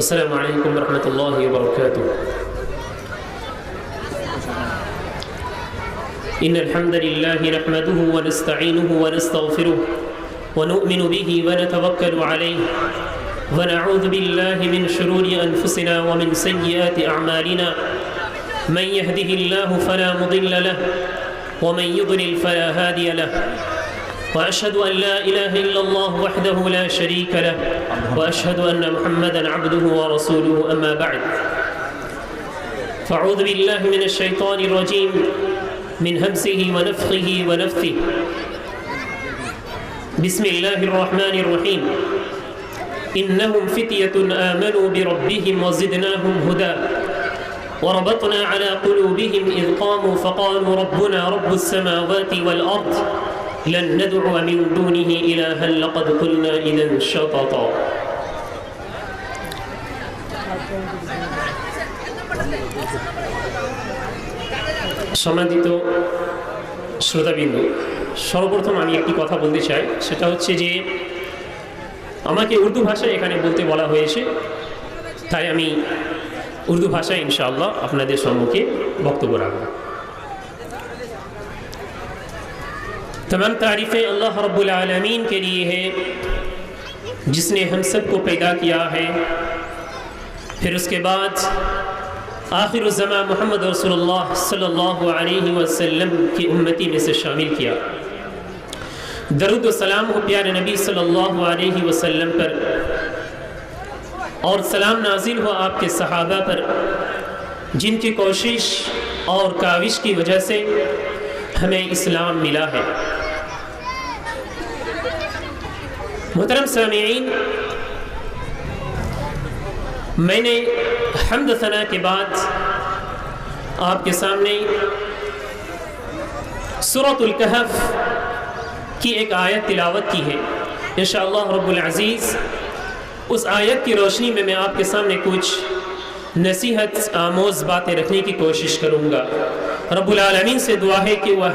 السلام علیکم ورحمۃ اللہ وبرکاتہ۔ ان الحمد للہ نحمده ونستعینه ونستغفره ونؤمن به ونتوکل علیہ ونعوذ باللہ من شرور انفسنا ومن سیئات اعمالنا من يهده الله فلا مضل له ومن يضلل فلا هادي له وأشهد أن لا إله إلا الله وحده لا شريك له وأشهد أن محمدا عبده ورسوله أما بعد فأعوذ بالله من الشيطان الرجيم من همزه ونفخه ونفثه بسم الله الرحمن الرحيم إنهم فتية آمنوا بربهم وزدناهم هدى وربطنا على قلوبهم إذ قاموا فقالوا ربنا رب السماوات والأرض لن ندعو من دونه إلها لقد قلنا إذا شططا۔ সম্মানিত শ্রোতাবৃন্দ, সর্বপ্রথম আমি একটি কথা বলতে চাই, সেটা হচ্ছে যে আমাকে উর্দু ভাষায় এখানে বলতে বলা হয়েছে, তাই আমি উর্দু ভাষায় ইনশাআল্লাহ আপনাদের সম্মুখে বক্তব্য রাখব। تمام تعریفیں اللہ رب العالمین کے لیے ہے جس نے ہم سب کو پیدا کیا ہے، پھر اس کے بعد آخر الزمان محمد رسول اللہ صلی اللہ علیہ وسلم کی امتی میں سے شامل کیا۔ درود و سلام ہو پیارے نبی صلی اللہ علیہ وسلم پر، اور سلام نازل ہو آپ کے صحابہ پر جن کی کوشش اور کاوش کی وجہ سے ہمیں اسلام ملا ہے۔ محترم سامعین، میں نے حمد و ثنا کے بعد آپ کے سامنے سورۃ الکہف کی ایک آیت تلاوت کی ہے۔ انشاءاللہ رب العزیز اس آیت کی روشنی میں آپ کے سامنے کچھ نصیحت آموز باتیں رکھنے کی کوشش کروں گا۔ رب العالمین سے دعا ہے کہ وہ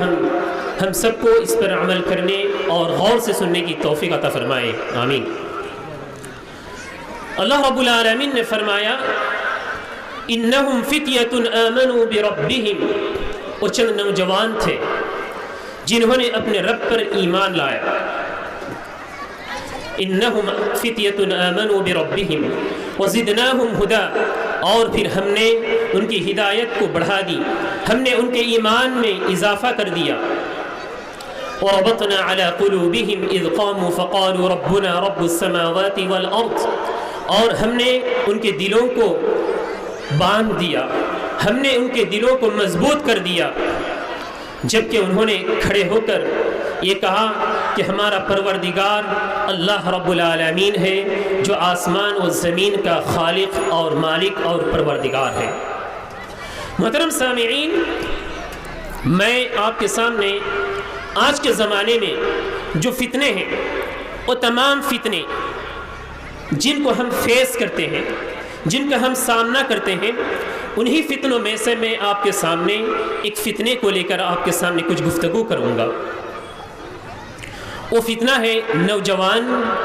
ہم سب کو اس پر عمل کرنے اور غور سے سننے کی توفیق عطا فرمائے، آمین۔ اللہ رب العالمین نے فرمایا انہم فتیۃ آمنوا بربہم، وہ چند نوجوان تھے جنہوں نے اپنے رب پر ایمان لایا۔ انہم فتیۃ آمنوا بربہم وزدناہم ہدی، اور پھر ہم نے ان کی ہدایت کو بڑھا دی، ہم نے ان کے ایمان میں اضافہ کر دیا۔ وَرَبَطْنَا عَلَى قُلُوبِهِمْ إِذْ قَامُوا فَقَالُوا رَبُّنَا رَبُّ السَّمَاوَاتِ وَالْأَرْضِ، اور ہم نے ان کے دلوں کو باندھ دیا، ہم نے ان کے دلوں کو مضبوط کر دیا، جبکہ انہوں نے کھڑے ہو کر یہ کہا کہ ہمارا پروردگار اللہ رب العالمین ہے جو آسمان و زمین کا خالق اور مالک اور پروردگار ہے۔ محترم سامعین، میں آپ کے سامنے آج کے زمانے میں جو فتنے ہیں، وہ تمام فتنے جن کو ہم فیس کرتے ہیں، جن کا ہم سامنا کرتے ہیں، انہی فتنوں میں سے میں آپ کے سامنے ایک فتنے کو لے کر آپ کے سامنے کچھ گفتگو کروں گا۔ وہ فتنہ ہے نوجوان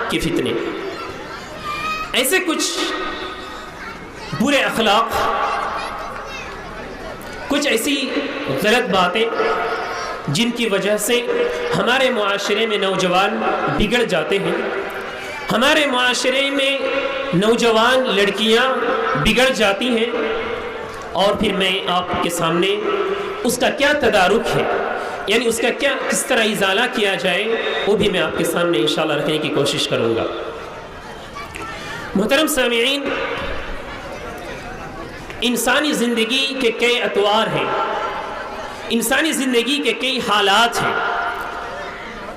کے فتنے۔ ایسے کچھ برے اخلاق، کچھ ایسی غلط باتیں جن کی وجہ سے ہمارے معاشرے میں نوجوان بگڑ جاتے ہیں، ہمارے معاشرے میں نوجوان لڑکیاں بگڑ جاتی ہیں، اور پھر میں آپ کے سامنے اس کا کیا تدارک ہے، یعنی اس کا کس طرح ازالہ کیا جائے، وہ بھی میں آپ کے سامنے انشاءاللہ رکھنے کی کوشش کروں گا۔ محترم سامعین، انسانی زندگی کے کئی اطوار ہیں، انسانی زندگی کے کئی حالات ہیں۔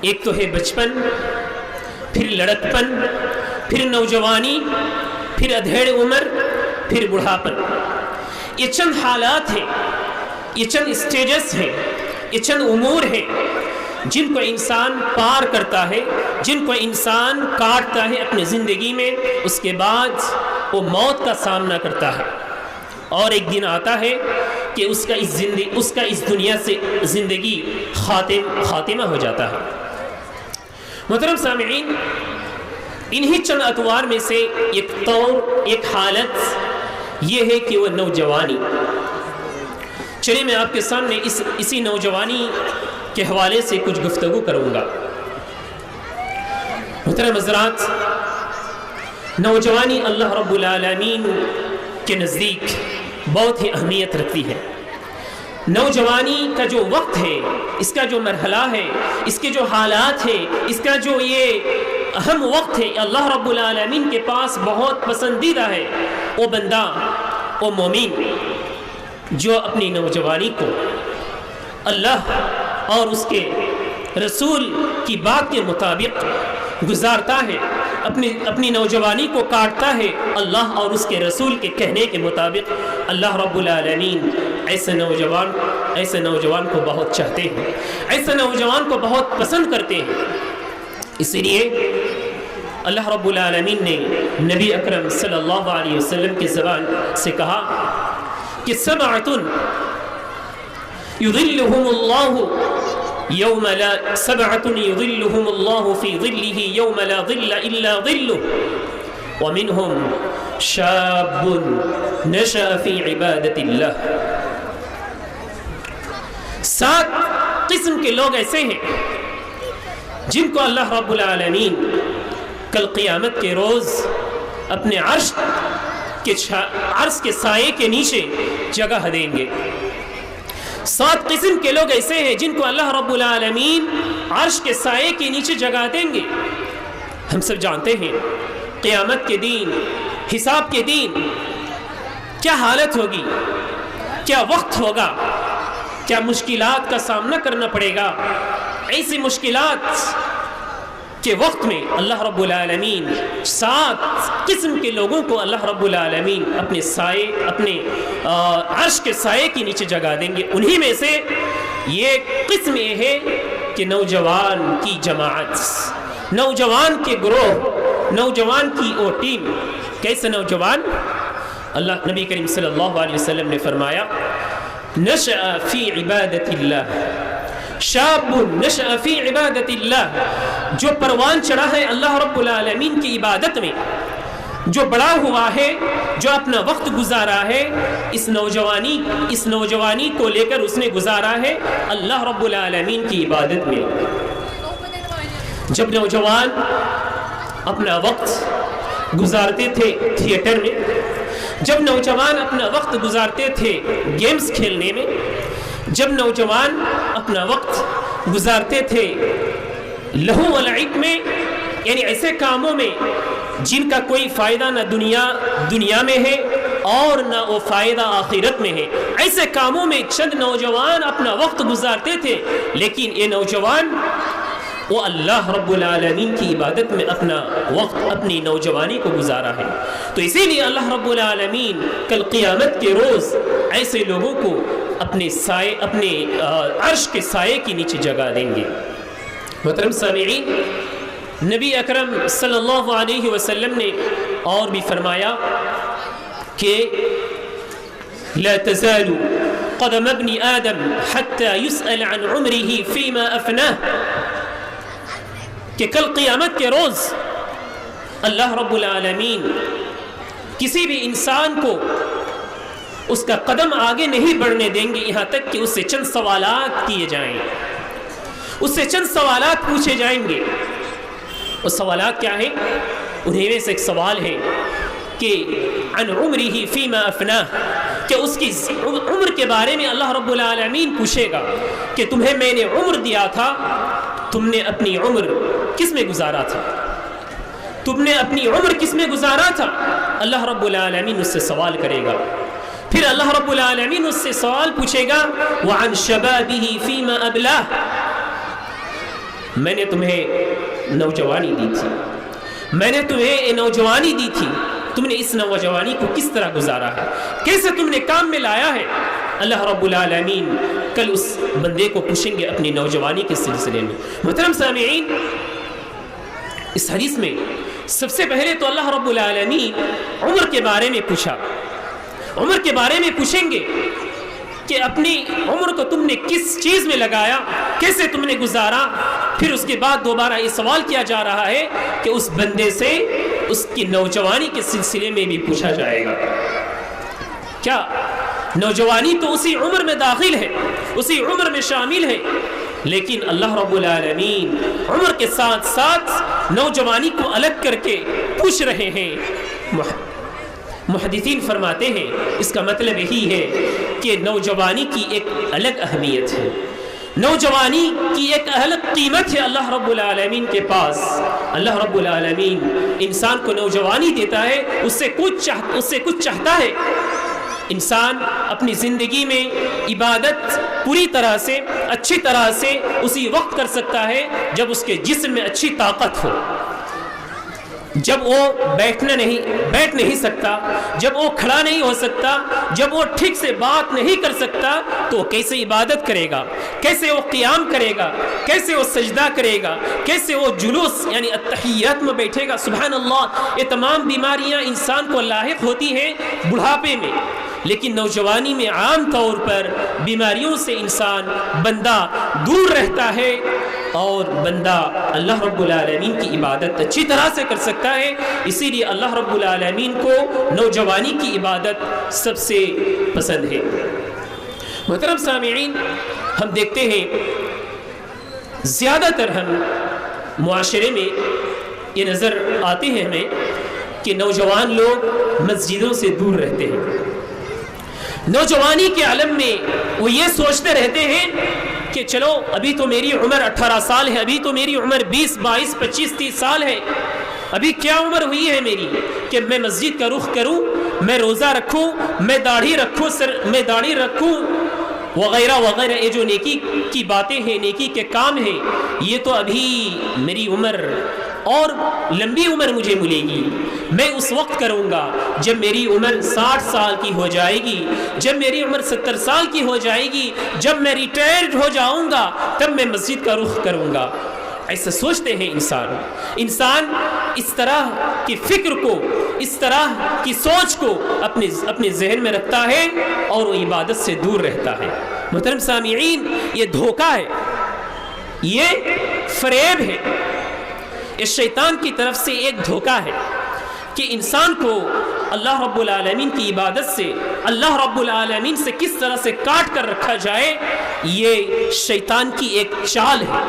ایک تو ہے بچپن، پھر لڑکپن، پھر نوجوانی، پھر ادھیڑ عمر، پھر بڑھاپن۔ یہ چند حالات ہیں، یہ چند اسٹیجز ہیں، یہ چند امور ہیں جن کو انسان پار کرتا ہے، جن کو انسان کاٹتا ہے اپنی زندگی میں، اس کے بعد وہ موت کا سامنا کرتا ہے، اور ایک دن آتا ہے کہ اس کا اس دنیا سے زندگی خاتمہ ہو جاتا ہے۔ محترم سامعین، انہی چند اطوار میں سے ایک حالت یہ ہے کہ وہ نوجوانی. چلیے میں آپ کے سامنے اسی نوجوانی کے حوالے سے کچھ گفتگو کروں گا. محترم حضرات، نوجوانی اللہ رب العالمین کے نزدیک بہت ہی اہمیت رکھتی ہے. نوجوانی کا جو وقت ہے، اس کا جو مرحلہ ہے، اس کے جو حالات ہے، اس کا جو یہ اہم وقت ہے، اللہ رب العالمین کے پاس بہت پسندیدہ ہے. وہ بندہ، وہ مومن جو اپنی نوجوانی کو اللہ اور اس کے رسول کی بات کے مطابق گزارتا ہے، اپنی نوجوانی کو کاٹتا ہے اللہ اور اس کے رسول کے کہنے کے مطابق، اللہ رب العالمین ایسے نوجوان کو بہت چاہتے ہیں، ایسے نوجوان کو بہت پسند کرتے ہیں. اسی لیے اللہ رب العالمین نے نبی اکرم صلی اللہ علیہ وسلم کی زبان سے کہا کہ سبعۃ یظلہم اللہ یوم لا سبعۃ یظلہم اللہ فی ظلہ یوم لا ظل الا ظلہ ومنہم شاب نشأ فی عبادت اللہ. 7 قسم کے لوگ ایسے ہیں جن کو اللہ رب العالمین کل قیامت کے روز اپنے عرش کے سائے کے نیچے جگہ دیں گے. 7 قسم کے لوگ ایسے ہیں جن کو اللہ رب العالمین عرش کے سائے کے نیچے جگہ دیں گے. ہم سب جانتے ہیں قیامت کے دن، حساب کے دن کیا حالت ہوگی، کیا وقت ہوگا، کیا مشکلات کا سامنا کرنا پڑے گا. ایسی مشکلات کے وقت میں اللہ رب العالمین 7 قسم کے لوگوں کو اللہ رب العالمین اپنے عرش کے سائے کے نیچے جگہ دیں گے. انہی میں سے یہ قسم یہ ہے کہ نوجوان کی جماعت، نوجوان کے گروہ، نوجوان کی وہ ٹیم. کیسے نوجوان؟ اللہ نبی کریم صلی اللہ علیہ وسلم نے فرمایا نشأ فی عبادت اللہ، شاب نشأ فی عبادت اللہ، جو پروان چڑھا ہے اللہ رب العالمین کی عبادت میں، جو بڑا ہوا ہے، جو اپنا وقت گزارا ہے اس نوجوانی کو لے کر اس نے گزارا ہے اللہ رب العالمین کی عبادت میں. جب نوجوان اپنا وقت گزارتے تھے تھیٹر میں، جب نوجوان اپنا وقت گزارتے تھے گیمز کھیلنے میں، جب نوجوان اپنا وقت گزارتے تھے لہو و لعب میں، یعنی ایسے کاموں میں جن کا کوئی فائدہ نہ دنیا میں ہے اور نہ وہ فائدہ آخرت میں ہے، ایسے کاموں میں چند نوجوان اپنا وقت گزارتے تھے. لیکن یہ نوجوان وہ اللہ رب العالمین کی عبادت میں اپنا وقت، اپنی نوجوانی کو گزارا ہے. تو اسی لیے اللہ رب العالمین کل قیامت کے روز ایسے لوگوں کو اپنے عرش کے سائے کے نیچے جگہ دیں گے. محترم سامعین، نبی اکرم صلی اللہ علیہ وسلم نے اور بھی فرمایا کہ لا تزال قدم ابن آدم حتى يسأل عن عمره فيما أفناه، کہ کل قیامت کے روز اللہ رب العالمین کسی بھی انسان کو اس کا قدم آگے نہیں بڑھنے دیں گے یہاں تک کہ اس سے چند سوالات کیے جائیں، اس سے چند سوالات پوچھے جائیں گے. وہ سوالات کیا ہیں؟ انہیں میں سے ایک سوال ہے کہ عن عمره فیما افناہ، کہ اس کی عمر کے بارے میں اللہ رب العالمین پوچھے گا کہ تمہیں میں نے عمر دیا تھا، تم نے اپنی عمر کس میں گزارا تھا، تم نے اپنی عمر کس میں گزارا تھا. اللہ رب العالمین اس سے سوال کرے گا. پھر اللہ رب العالمین اس سے سوال پوچھے گا وعن شبابه فیما ابلاہ، میں نے تمہیں نوجوانی دی تھی، میں نے تمہیں نوجوانی دی تھی، تم نے اس نوجوانی کو کس طرح گزارا ہے، کیسے تم نے کام میں لایا ہے. اللہ رب العالمین کل اس بندے کو پوچھیں گے اپنی نوجوانی کے سلسلے میں. محترم سامعین، اس حدیث میں سب سے پہلے تو اللہ رب العالمین عمر کے بارے میں پوچھا، عمر کے بارے میں پوچھیں گے کہ اپنی عمر کو تم نے کس چیز میں لگایا، کیسے تم نے گزارا. پھر اس کے بعد دوبارہ یہ سوال کیا جا رہا ہے کہ اس بندے سے اس کی نوجوانی کے سلسلے میں بھی پوچھا جائے گا. کیا نوجوانی تو اسی عمر میں داخل ہے, اسی عمر میں شامل ہے, لیکن اللہ رب العالمین عمر کے ساتھ ساتھ نوجوانی کو الگ کر کے پوچھ رہے ہیں. محدثین فرماتے ہیں اس کا مطلب یہی ہے کہ نوجوانی کی ایک الگ اہمیت ہے, نوجوانی کی ایک الگ قیمت ہے اللہ رب العالمین کے پاس. اللہ رب العالمین انسان کو نوجوانی دیتا ہے, اس سے کچھ چاہتا ہے. انسان اپنی زندگی میں عبادت پوری طرح سے اچھی طرح سے اسی وقت کر سکتا ہے جب اس کے جسم میں اچھی طاقت ہو. جب وہ بیٹھ نہیں سکتا, جب وہ کھڑا نہیں ہو سکتا, جب وہ ٹھیک سے بات نہیں کر سکتا, تو کیسے عبادت کرے گا, کیسے وہ قیام کرے گا, کیسے وہ سجدہ کرے گا, کیسے وہ جلوس یعنی التحیات میں بیٹھے گا. سبحان اللہ, یہ تمام بیماریاں انسان کو لاحق ہوتی ہیں بڑھاپے میں, لیکن نوجوانی میں عام طور پر بیماریوں سے انسان بندہ دور رہتا ہے اور بندہ اللہ رب العالمین کی عبادت اچھی طرح سے کر سکتا ہے. اسی لیے اللہ رب العالمین کو نوجوانی کی عبادت سب سے پسند ہے. محترم سامعین, ہم دیکھتے ہیں زیادہ تر ہم معاشرے میں یہ نظر آتے ہیں ہمیں کہ نوجوان لوگ مسجدوں سے دور رہتے ہیں. نوجوانی کے عالم میں وہ یہ سوچتے رہتے ہیں کہ چلو ابھی تو میری عمر 18 سال ہے, ابھی تو میری عمر 20, 22, 25, 30 سال ہے, ابھی کیا عمر ہوئی ہے میری کہ میں مسجد کا رخ کروں, میں روزہ رکھوں, میں داڑھی رکھوں وغیرہ وغیرہ. یہ جو نیکی کی باتیں ہیں, نیکی کے کام ہیں, یہ تو ابھی میری عمر اور لمبی عمر مجھے ملے گی. میں اس وقت کروں گا جب میری عمر 60 سال کی ہو جائے گی, جب میری عمر 70 سال کی ہو جائے گی, جب میں ریٹائرڈ ہو جاؤں گا تب میں مسجد کا رخ کروں گا. ایسا سوچتے ہیں انسان اس طرح کی فکر کو, اس طرح کی سوچ کو اپنے ذہن میں رکھتا ہے اور وہ عبادت سے دور رہتا ہے. محترم سامعین, یہ دھوکہ ہے, یہ فریب ہے, یہ شیطان کی طرف سے ایک دھوکہ ہے کہ انسان کو اللہ رب العالمین کی عبادت سے, اللہ رب العالمین سے کس طرح سے کاٹ کر رکھا جائے. یہ شیطان کی ایک چال ہے.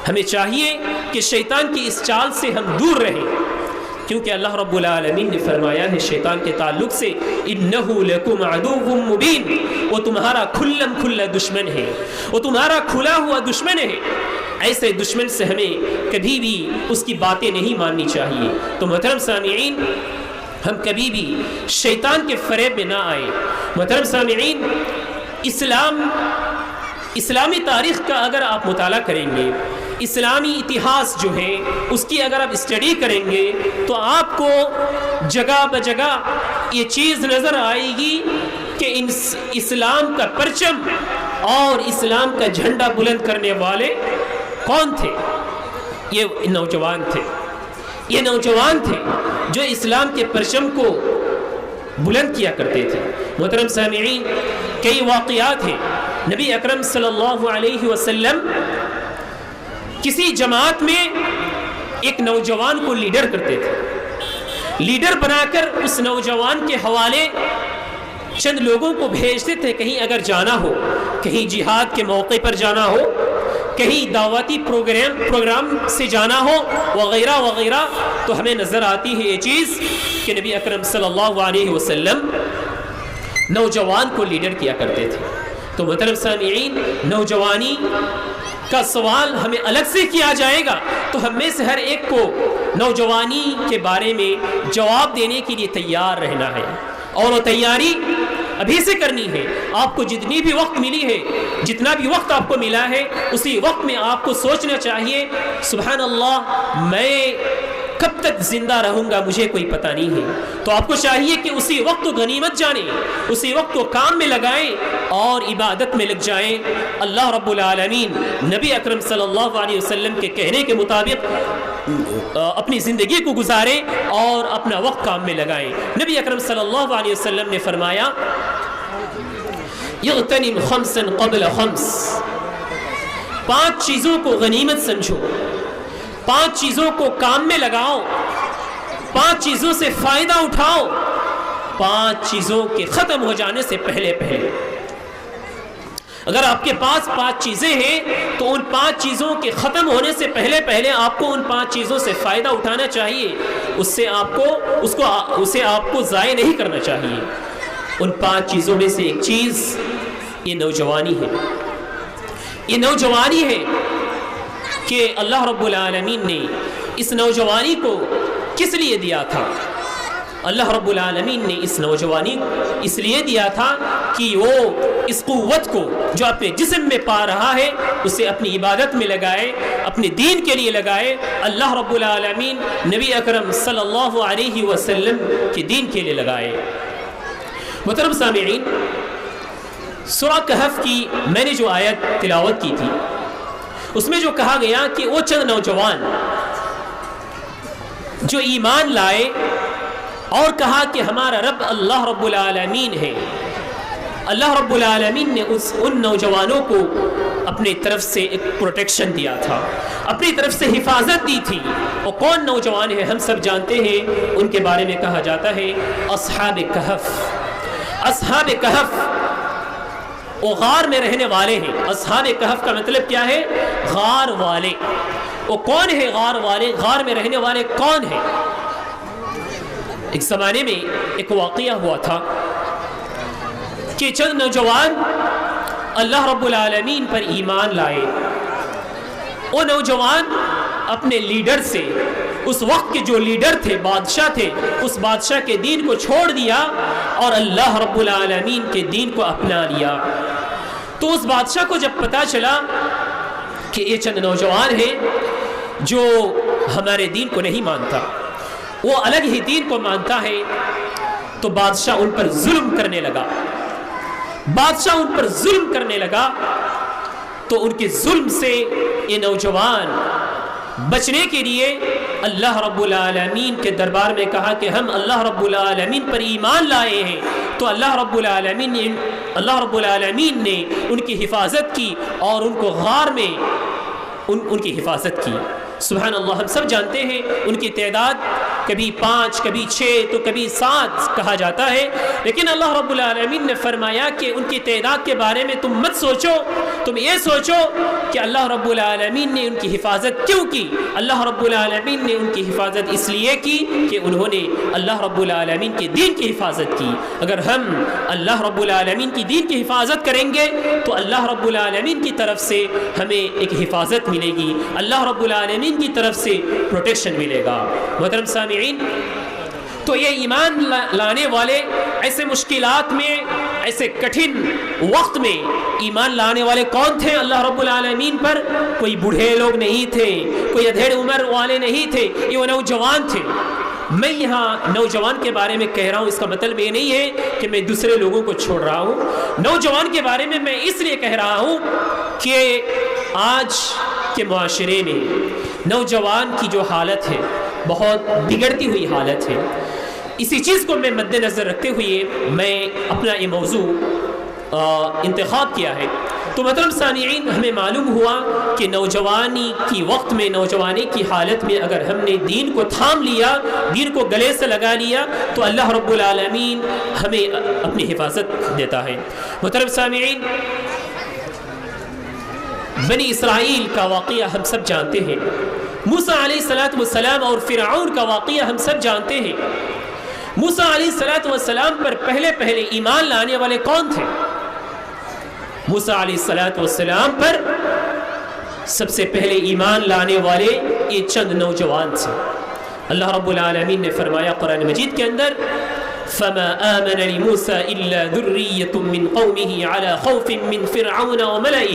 ہمیں چاہیے کہ شیطان کی اس چال سے ہم دور رہیں, کیونکہ اللہ رب العالمین نے فرمایا ہے شیطان کے تعلق سے, انہ لکم عدو مبین, وہ تمہارا کھلا دشمن ہے, وہ تمہارا کھلا ہوا دشمن ہے. ایسے دشمن سے ہمیں کبھی بھی اس کی باتیں نہیں ماننی چاہیے. تو محترم سامعین, ہم کبھی بھی شیطان کے فریب میں نہ آئیں. محترم سامعین, اسلامی تاریخ کا اگر آپ مطالعہ کریں گے, اسلامی اتہاس جو ہے اس کی اگر آپ اسٹڈی کریں گے, تو آپ کو جگہ بجگہ یہ چیز نظر آئے گی کہ اسلام کا پرچم اور اسلام کا جھنڈا بلند کرنے والے کون تھے. یہ نوجوان تھے جو اسلام کے پرچم کو بلند کیا کرتے تھے. محترم سامعین, کئی واقعات ہیں. نبی اکرم صلی اللہ علیہ وسلم کسی جماعت میں ایک نوجوان کو لیڈر کرتے تھے. لیڈر بنا کر اس نوجوان کے حوالے چند لوگوں کو بھیجتے تھے, کہیں اگر جانا ہو, کہیں جہاد کے موقع پر جانا ہو, کہیں دعوتی پروگرام سے جانا ہو وغیرہ وغیرہ. تو ہمیں نظر آتی ہے یہ چیز کہ نبی اکرم صلی اللہ علیہ وسلم نوجوان کو لیڈر کیا کرتے تھے. تو محترم سامعین, نوجوانی کا سوال ہمیں الگ سے کیا جائے گا, تو ہم میں سے ہر ایک کو نوجوانی کے بارے میں جواب دینے کے لیے تیار رہنا ہے, اور وہ تیاری ابھی سے کرنی ہے. آپ کو جتنی بھی وقت ملی ہے, جتنا بھی وقت آپ کو ملا ہے, اسی وقت میں آپ کو سوچنا چاہیے سبحان اللہ میں کب تک زندہ رہوں گا مجھے کوئی پتہ نہیں ہے. تو آپ کو چاہیے کہ اسی وقت کو غنیمت جانیں, اسی وقت کو کام میں لگائیں اور عبادت میں لگ جائیں. اللہ رب العالمین نبی اکرم صلی اللہ علیہ وسلم کے کہنے کے مطابق اپنی زندگی کو گزاریں اور اپنا وقت کام میں لگائیں. نبی اکرم صلی اللہ علیہ وسلم نے فرمایا, یغتنم خمسا قبل خمس, 5 چیزوں کو غنیمت سمجھو، 5 چیزوں کو کام میں لگاؤ، 5 چیزوں سے فائدہ اٹھاؤ، 5 چیزوں کے ختم ہو جانے سے پہلے اگر آپ کے پاس 5 چیزیں ہیں تو ان 5 چیزوں کے ختم ہونے سے پہلے آپ کو ان 5 چیزوں سے فائدہ اٹھانا چاہیے، اسے آپ کو ضائع نہیں کرنا چاہیے۔ ان 5 چیزوں میں سے ایک چیز یہ نوجوانی ہے۔ یہ نوجوانی ہے کہ اللہ رب العالمین نے اس نوجوانی کو کس لیے دیا تھا؟ اللہ رب العالمین نے اس نوجوانی اس لیے دیا تھا کہ وہ اس قوت کو جو اپنے جسم میں پا رہا ہے اسے اپنی عبادت میں لگائے، اپنے دین کے لیے لگائے، اللہ رب العالمین نبی اکرم صلی اللہ علیہ وسلم کے دین کے لیے لگائے۔ محترم سامعین، سورہ کہف کی میں نے جو آیت تلاوت کی تھی اس میں جو کہا گیا کہ وہ چند نوجوان جو ایمان لائے اور کہا کہ ہمارا رب اللہ رب العالمین ہے، اللہ رب العالمین نے ان نوجوانوں کو اپنی طرف سے ایک پروٹیکشن دیا تھا، اپنی طرف سے حفاظت دی تھی۔ اور کون نوجوان ہیں ہم سب جانتے ہیں، ان کے بارے میں کہا جاتا ہے اصحاب کہف۔ اصحاب کہف وہ غار میں رہنے والے ہیں۔ اصحاب کہف کا مطلب کیا ہے؟ غار والے۔ وہ کون ہے غار والے؟ غار میں رہنے والے کون ہیں؟ ایک زمانے میں ایک واقعہ ہوا تھا کہ چند نوجوان اللہ رب العالمین پر ایمان لائے۔ وہ نوجوان اپنے لیڈر سے، اس وقت کے جو لیڈر تھے، بادشاہ تھے، اس بادشاہ کے دین کو چھوڑ دیا اور اللہ رب العالمین کے دین کو اپنا لیا۔ تو اس بادشاہ کو جب پتا چلا کہ یہ چند نوجوان ہیں جو ہمارے دین کو نہیں مانتا، وہ الگ ہی دین کو مانتا ہے، تو بادشاہ ان پر ظلم کرنے لگا۔ بادشاہ ان پر ظلم کرنے لگا تو ان کے ظلم سے یہ نوجوان بچنے کے لیے اللہ رب العالمین کے دربار میں کہا کہ ہم اللہ رب العالمین پر ایمان لائے ہیں۔ تو اللہ رب العالمین نے ان کی حفاظت کی اور ان کو غار میں ان کی حفاظت کی۔ سبحان اللہ، ہم سب جانتے ہیں ان کی تعداد کبھی 5، کبھی 6 تو کبھی 7 کہا جاتا ہے، لیکن اللہ رب العالمین نے فرمایا کہ ان کی تعداد کے بارے میں تم مت سوچو، تم یہ سوچو کہ اللہ رب العالمین نے ان کی حفاظت کیوں کی۔ اللہ رب العالمین نے ان کی حفاظت اس لیے کی کہ انہوں نے اللہ رب العالمین کے دین کی حفاظت کی۔ اگر ہم اللہ رب العالمین کی دین کی حفاظت کریں گے تو اللہ رب العالمین کی طرف سے ہمیں ایک حفاظت ملے گی، اللہ رب العالمین کی طرف سے پروٹیکشن ملے گا۔ محترم سامعین، تو یہ ایمان لانے والے ایسے مشکلات میں، ایسے کٹھن وقت میں ایمان لانے والے کون تھے اللہ رب العالمین پر؟ کوئی بوڑھے لوگ نہیں تھے، کوئی ادھیڑ عمر والے نہیں تھے، یہ وہ نوجوان تھے۔ میں یہاں نوجوان کے بارے میں کہہ رہا ہوں، اس کا مطلب یہ نہیں ہے کہ میں دوسرے لوگوں کو چھوڑ رہا ہوں۔ نوجوان کے بارے میں اس لیے کہہ رہا ہوں کہ آج کے معاشرے میں نوجوان کی جو حالت ہے بہت بگڑتی ہوئی حالت ہے۔ اسی چیز کو میں مد نظر رکھتے ہوئے میں اپنا یہ موضوع انتخاب کیا ہے۔ تو محترم سامعین، ہمیں معلوم ہوا کہ نوجوانی کی وقت میں، نوجوانی کی حالت میں اگر ہم نے دین کو تھام لیا، دین کو گلے سے لگا لیا تو اللہ رب العالمین ہمیں اپنی حفاظت دیتا ہے۔ محترم سامعین، بنی اسرائیل کا واقعہ ہم سب جانتے ہیں، موسیٰ علیہ السلام اور فرعون کا واقعہ ہم سب جانتے ہیں۔ موسیٰ علیہ السلام پر پہلے ایمان لانے والے کون تھے؟ موسیٰ علیہ السلام پر سب سے پہلے ایمان لانے والے یہ چند نوجوان تھے۔ اللہ رب العالمین نے فرمایا قرآن مجید کے اندر فَمَا آمَنَ لِمُوسَى إِلَّا ذُرِّيَّةٌ مِّن قَوْمِهِ عَلَى خَوْفٍ مِّن فِرْعَوْنَ وَمَلَئِهِ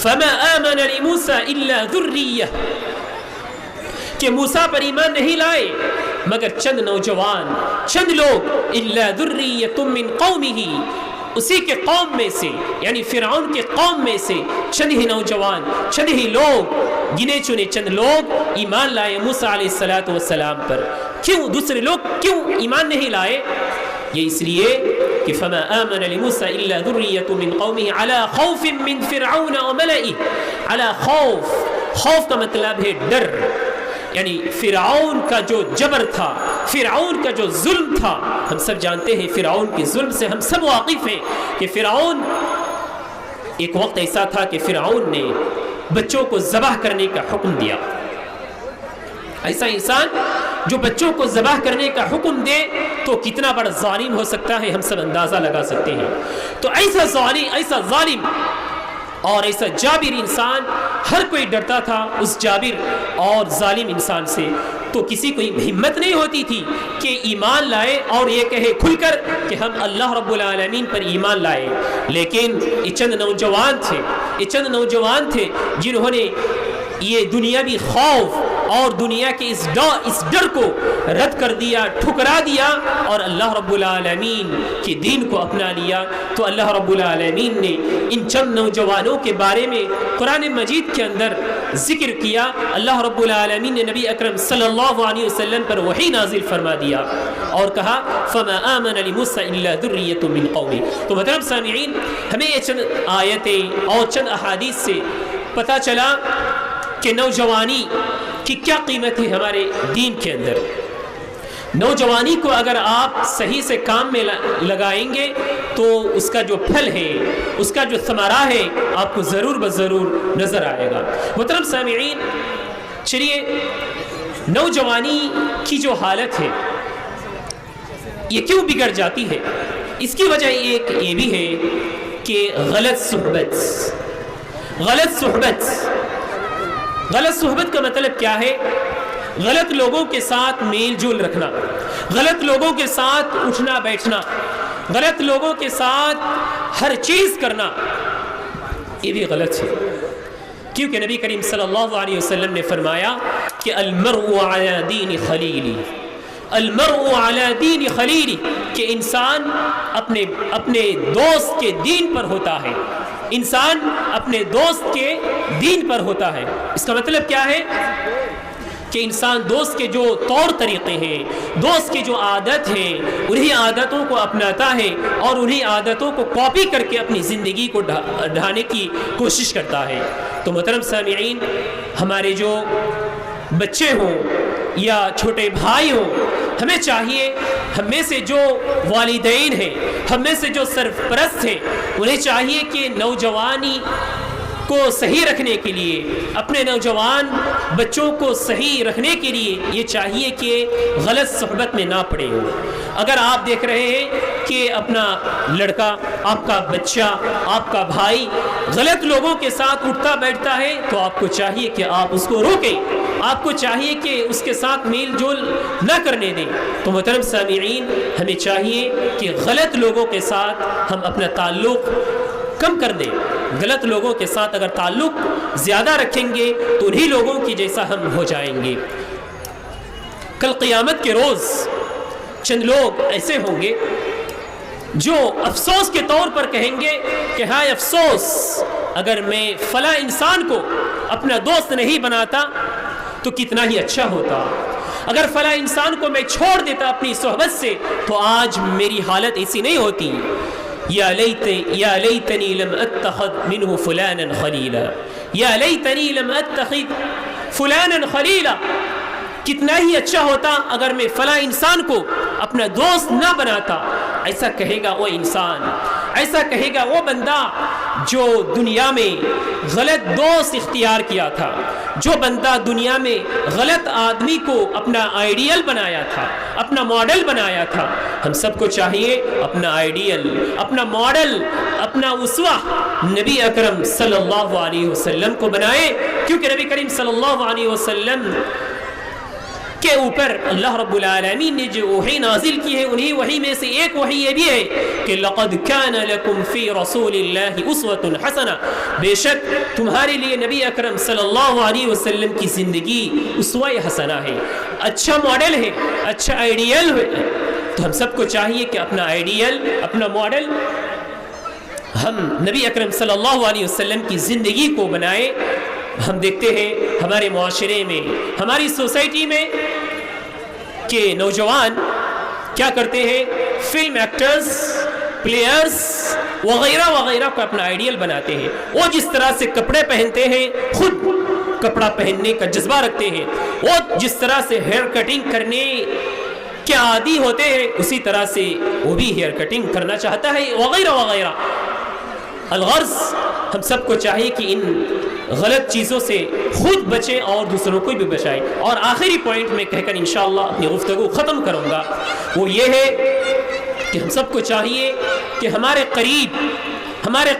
فَمَا آمَنَ لِمُوسَى إِلَّا ذُرِّيَّةٌ، کہ موسیٰ پر ایمان نہیں لائے مگر چند نوجوان، چند لوگ، إِلَّا ذُرِّيَّةٌ مِّن قَوْمِهِ، اسی کے قوم میں سے، یعنی فرعون کے قوم میں سے چند ہی نوجوان، چند ہی لوگ، گنے چنے چند لوگ ایمان لائے موسیٰ علیہ السلام پر۔ کیوں دوسرے لوگ کیوں ایمان نہیں لائے؟ یہ اس لیے کہ فما آمن لموسیٰ الا ذریۃ من قومہ علی خوف من فرعون وملئہ. علی خوف، خوف کا مطلب ہے ڈر، یعنی فرعون کا جو جبر تھا، فرعون کا جو ظلم تھا. ہم سب جانتے ہیں فرعون کے ظلم سے ہم سب واقف ہیں کہ فرعون، ایک وقت ایسا تھا کہ فرعون نے بچوں کو ذبح کرنے کا حکم دیا. ایسا انسان جو بچوں کو ذبح کرنے کا حکم دے تو کتنا بڑا ظالم ہو سکتا ہے، ہم سب اندازہ لگا سکتے ہیں. تو ایسا ظالم اور ایسا جابر انسان، ہر کوئی ڈرتا تھا اس جابر اور ظالم انسان سے. تو کسی کو ہمت نہیں ہوتی تھی کہ ایمان لائے اور یہ کہے کھل کر کہ ہم اللہ رب العالمین پر ایمان لائے. لیکن یہ چند نوجوان تھے جنہوں نے یہ دنیاوی خوف اور دنیا کے اس ڈر کو رد کر دیا، ٹھکرا دیا اور اللہ رب العالمین کے دین کو اپنا لیا. تو اللہ رب العالمین نے ان چند نوجوانوں کے بارے میں قرآن مجید کے اندر ذکر کیا. اللہ رب العالمین نے نبی اکرم صلی اللہ علیہ وسلم پر وحی نازل فرما دیا اور کہا فما آمن لموسیٰ الا ذریۃ من قومہ. تو محترم سامعین، ہمیں یہ چند آیتیں اور چند احادیث سے پتہ چلا کہ نوجوانی کی کیا قیمت ہے ہمارے دین کے اندر. نوجوانی کو اگر آپ صحیح سے کام میں لگائیں گے تو اس کا جو پھل ہے، اس کا جو ثمرہ ہے، آپ کو ضرور بضرور نظر آئے گا. محترم سامعین، چلیے نوجوانی کی جو حالت ہے یہ کیوں بگڑ جاتی ہے؟ اس کی وجہ ایک یہ بھی ہے کہ غلط صحبت کا مطلب کیا ہے؟ غلط لوگوں کے ساتھ میل جول رکھنا، غلط لوگوں کے ساتھ اٹھنا بیٹھنا، غلط لوگوں کے ساتھ ہر چیز کرنا، یہ بھی غلط ہے. کیونکہ نبی کریم صلی اللہ علیہ وسلم نے فرمایا کہ المرء علی دین خلیلی، المرء علی دین خلیلی، کہ انسان اپنے دوست کے دین پر ہوتا ہے، انسان اپنے دوست کے دین پر ہوتا ہے. اس کا مطلب کیا ہے کہ انسان دوست کے جو طور طریقے ہیں، دوست کی جو عادت ہیں، انہی عادتوں کو اپناتا ہے اور انہی عادتوں کو کاپی کر کے اپنی زندگی کو ڈھانے کی کوشش کرتا ہے. تو محترم سامعین، ہمارے جو بچے ہوں یا چھوٹے بھائی ہوں، ہمیں چاہیے، ہم میں سے جو والدین ہیں، ہم میں سے جو سرپرست ہیں، انہیں چاہیے کہ نوجوانی کو صحیح رکھنے کے لیے، اپنے نوجوان بچوں کو صحیح رکھنے کے لیے یہ چاہیے کہ غلط صحبت میں نہ پڑے ہوں. اگر آپ دیکھ رہے ہیں کہ اپنا لڑکا، آپ کا بچہ، آپ کا بھائی غلط لوگوں کے ساتھ اٹھتا بیٹھتا ہے تو آپ کو چاہیے کہ آپ اس کو روکیں، آپ کو چاہیے کہ اس کے ساتھ میل جول نہ کرنے دیں. تو محترم سامعین، ہمیں چاہیے کہ غلط لوگوں کے ساتھ ہم اپنا تعلق کم کر دیں. غلط لوگوں کے ساتھ اگر تعلق زیادہ رکھیں گے تو انہی لوگوں کی جیسا ہم ہو جائیں گے. کل قیامت کے روز چند لوگ ایسے ہوں گے جو افسوس کے طور پر کہیں گے کہ ہائے افسوس، اگر میں فلاں انسان کو اپنا دوست نہیں بناتا تو کتنا ہی اچھا ہوتا، اگر فلاں انسان کو میں چھوڑ دیتا اپنی صحبت سے تو آج میری حالت ایسی نہیں ہوتی. یا لیتنی لم اتخذ منہ فلانا خلیلا، یا لیتنی لم اتخذ فلانا خلیلا، کتنا ہی اچھا ہوتا اگر میں فلاں انسان کو اپنا دوست نہ بناتا. ایسا کہے گا وہ انسان، ایسا کہے گا وہ بندہ جو دنیا میں غلط دوست اختیار کیا تھا، جو بندہ دنیا میں غلط آدمی کو اپنا آئیڈیل بنایا تھا، اپنا ماڈل بنایا تھا. ہم سب کو چاہیے اپنا آئیڈیل، اپنا ماڈل، اپنا اسوہ نبی اکرم صلی اللہ علیہ وسلم کو بنائے. کیونکہ نبی کریم صلی اللہ علیہ وسلم کے اوپر اللہ رب العالمین نے جو وحی نازل کی ہے، انہی وحی میں سے ایک وحی یہ بھی ہے کہ لقد کان لکم فی رسول اللہ اسوۃ حسنہ، بے شک تمہارے لیے نبی اکرم صلی اللہ علیہ وسلم کی زندگی اسوہ حسنہ ہے، اچھا ماڈل ہے، اچھا آئیڈیل ہے. تو ہم سب کو چاہیے کہ اپنا آئیڈیل، اپنا ماڈل ہم نبی اکرم صلی اللہ علیہ وسلم کی زندگی کو بنائیں. ہم دیکھتے ہیں ہمارے معاشرے میں، ہماری سوسائٹی میں کہ نوجوان کیا کرتے ہیں، فلم ایکٹرز پلیئرز وغیرہ وغیرہ کو اپنا آئیڈیل بناتے ہیں. وہ جس طرح سے کپڑے پہنتے ہیں خود کپڑا پہننے کا جذبہ رکھتے ہیں, وہ جس طرح سے ہیئر کٹنگ کرنے کے عادی ہوتے ہیں اسی طرح سے وہ بھی ہیئر کٹنگ کرنا چاہتا ہے وغیرہ وغیرہ. الغرض ہم سب کو چاہیے کہ ان غلط چیزوں سے خود بچیں اور دوسروں کو بھی بچائیں. اور آخری پوائنٹ میں کہہ کر انشاءاللہ اپنی گفتگو ختم کروں گا, وہ یہ ہے کہ ہم سب کو چاہیے کہ ہمارے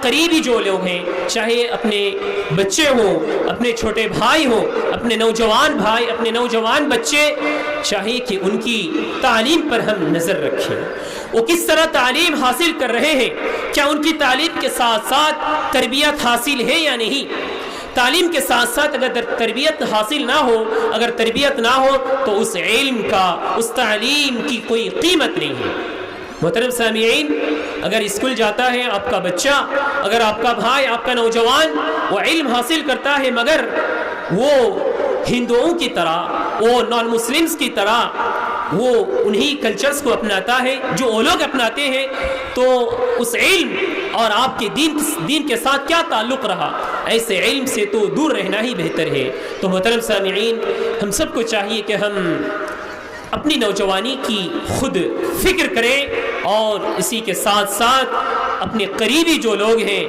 قریبی جو لوگ ہیں, چاہے اپنے بچے ہوں, اپنے چھوٹے بھائی ہوں, اپنے نوجوان بھائی, اپنے نوجوان بچے, چاہیے کہ ان کی تعلیم پر ہم نظر رکھیں. وہ کس طرح تعلیم حاصل کر رہے ہیں, کیا ان کی تعلیم کے ساتھ ساتھ تربیت حاصل ہے یا نہیں. تعلیم کے ساتھ ساتھ اگر تربیت حاصل نہ ہو, اگر تربیت نہ ہو تو اس علم کا, اس تعلیم کی کوئی قیمت نہیں ہے. محترم سامعین, اگر اسکول جاتا ہے آپ کا بچہ, اگر آپ کا بھائی, آپ کا نوجوان وہ علم حاصل کرتا ہے مگر وہ ہندوؤں کی طرح, وہ نان مسلمز کی طرح وہ انہی کلچرز کو اپناتا ہے جو وہ لوگ اپناتے ہیں, تو اس علم اور آپ کے دین کے ساتھ کیا تعلق رہا. ایسے علم سے تو دور رہنا ہی بہتر ہے. تو محترم سامعین, ہم سب کو چاہیے کہ ہم اپنی نوجوانی کی خود فکر کریں اور اسی کے ساتھ ساتھ اپنے قریبی جو لوگ ہیں,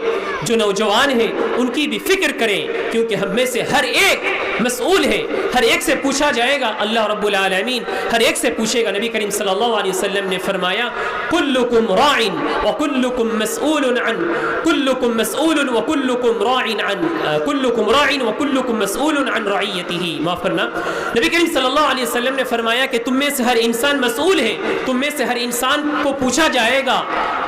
جو نوجوان ہیں, ان کی بھی فکر کریں, کیونکہ ہم میں سے ہر ایک مسئول ہے, ہر ایک سے پوچھا جائے گا. اللہ رب العالمین ہر ایک سے پوچھے گا. نبی کریم صلی اللہ علیہ وسلم نے فرمایا کلکم راع وکلکم مسئول عن کلکم مسئول وکلکم راع عن کلکم راع وکلکم مسئول عن رعیتہ. معاف کرنا, نبی کریم صلی اللہ علیہ وسلم نے فرمایا کہ تم میں سے ہر انسان مسئول ہے, تم میں سے ہر انسان کو پوچھا جائے گا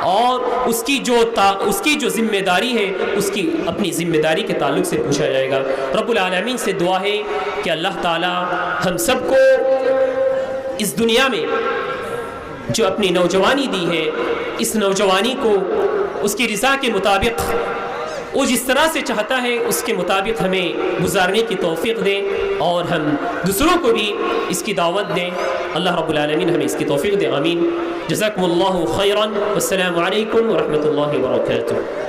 اور اس کی جو ذمہ داری ہے اس کی اپنی ذمہ داری کے تعلق سے پوچھا جائے گا. رب العالمین سے دعا ہے کہ اللہ تعالی ہم سب کو اس دنیا میں جو اپنی نوجوانی دی ہے, اس نوجوانی کو اس کی رضا کے مطابق, وہ جس طرح سے چاہتا ہے اس کے مطابق ہمیں گزارنے کی توفیق دیں اور ہم دوسروں کو بھی اس کی دعوت دیں. اللہ رب العالمین ہمیں اس کی توفیق دے. آمین. جزاکم اللہ خیرا. والسلام علیکم ورحمۃ اللہ وبرکاتہ.